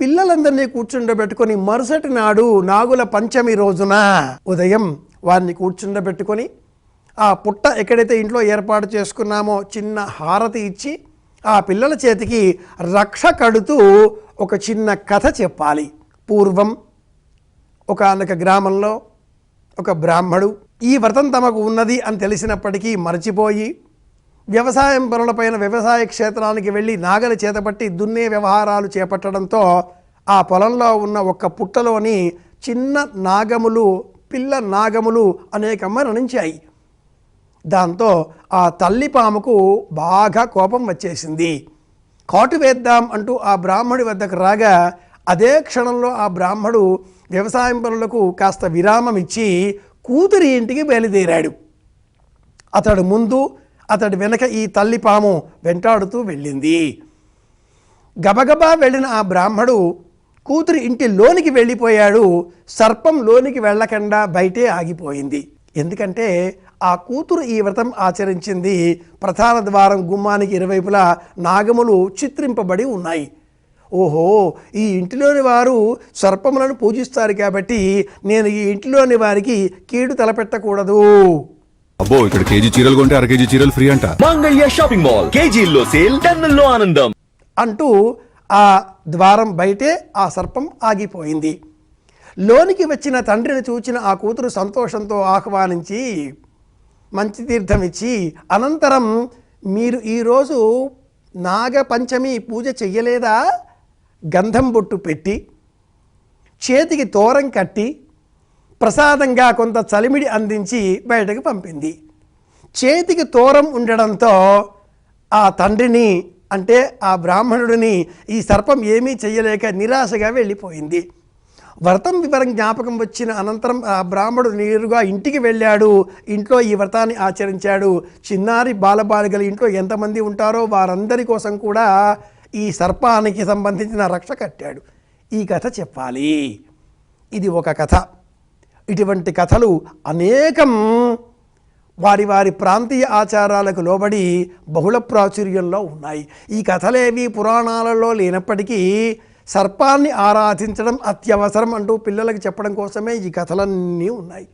పిల్లలందరినీ కూర్చుండబెట్టుకొని మరుసటి నాడు నాగుల పంచమి రోజున ఉదయం వారిని కూర్చుండబెట్టుకొని ఆ పుట్ట ఎక్కడైతే ఇంట్లో ఏర్పాటు చేసుకున్నామో చిన్న హారతి ఇచ్చి ఆ పిల్లల చేతికి రక్ష కడుతూ ఒక చిన్న కథ చెప్పాలి. పూర్వం ఒకానొక గ్రామంలో ఒక బ్రాహ్మడు ఈ వ్రతం తమకు ఉన్నది అని తెలిసినప్పటికీ మరచిపోయి వ్యవసాయం పనులపైన వ్యవసాయ క్షేత్రానికి వెళ్ళి నాగలి చేతపట్టి దున్నే వ్యవహారాలు చేపట్టడంతో ఆ పొలంలో ఉన్న ఒక్క పుట్టలోని చిన్న నాగములు పిల్ల నాగములు అనేక మరణించాయి. దాంతో ఆ తల్లి పాముకు బాగా కోపం వచ్చేసింది. కాటు వేద్దాం అంటూ ఆ బ్రాహ్మడి వద్దకు రాగా అదే క్షణంలో ఆ బ్రాహ్మడు వ్యవసాయం పనులకు కాస్త విరామం ఇచ్చి కూతురి ఇంటికి బయలుదేరాడు. అతడు ముందు అతడి వెనక ఈ తల్లి పాము వెంటాడుతూ వెళ్ళింది. గబగబా వెళ్ళిన ఆ బ్రాహ్మడు కూతురి ఇంటి లోనికి వెళ్ళిపోయాడు. సర్పం లోనికి వెళ్ళకుండా బయటే ఆగిపోయింది. ఎందుకంటే ఆ కూతురు ఈ వ్రతం ఆచరించింది. ప్రధాన ద్వారం గుమ్మానికి ఇరువైపులా నాగములు చిత్రింపబడి ఉన్నాయి. ఓహో, ఈ ఇంటిలోని వారు సర్పములను పూజిస్తారు కాబట్టి నేను ఈ ఇంటిలోని వారికి కీడు తలపెట్టకూడదు. అబ్బో, ఇక్కడ కేజీ చీరలు కొంటే అర కేజీ చీరలు ఫ్రీ అంట. మంగళ్య షాపింగ్ మాల్, కేజీల్లో సేల్, టన్నుల్లో ఆనందం అంటూ ఆ ద్వారం బయటే ఆ సర్పం ఆగిపోయింది. లోనికి వచ్చిన తండ్రిని చూచిన ఆ కూతురు సంతోషంతో ఆహ్వానించి మంచి తీర్థం ఇచ్చి, అనంతరం మీరు ఈరోజు నాగపంచమి పూజ చెయ్యలేదా? గంధం బొట్టు పెట్టి చేతికి తోరం కట్టి ప్రసాదంగా కొంత చలిమిడి అందించి బయటకు పంపింది. చేతికి తోరం ఉండడంతో ఆ తండ్రిని అంటే ఆ బ్రాహ్మణుడిని ఈ సర్పం ఏమీ చెయ్యలేక నిరాశగా వెళ్ళిపోయింది. వ్రతం వివరం జ్ఞాపకం వచ్చిన అనంతరం ఆ బ్రాహ్మణుడు నేరుగా ఇంటికి వెళ్ళాడు. ఇంట్లో ఈ వ్రతాన్ని ఆచరించాడు. చిన్నారి బాలబాలికలు ఇంట్లో ఎంతమంది ఉంటారో వారందరి కోసం కూడా ఈ సర్పానికి సంబంధించిన రక్ష కట్టాడు. ఈ కథ చెప్పాలి. ఇది ఒక కథ. ఇటువంటి కథలు అనేకం వారి వారి ప్రాంతీయ ఆచారాలకు లోబడి బహుళ ప్రాచుర్యంలో ఉన్నాయి. ఈ కథలేవి పురాణాలలో లేనప్పటికీ సర్పాన్ని ఆరాధించడం అత్యవసరం అంటూ పిల్లలకు చెప్పడం కోసమే ఈ కథలన్నీ ఉన్నాయి.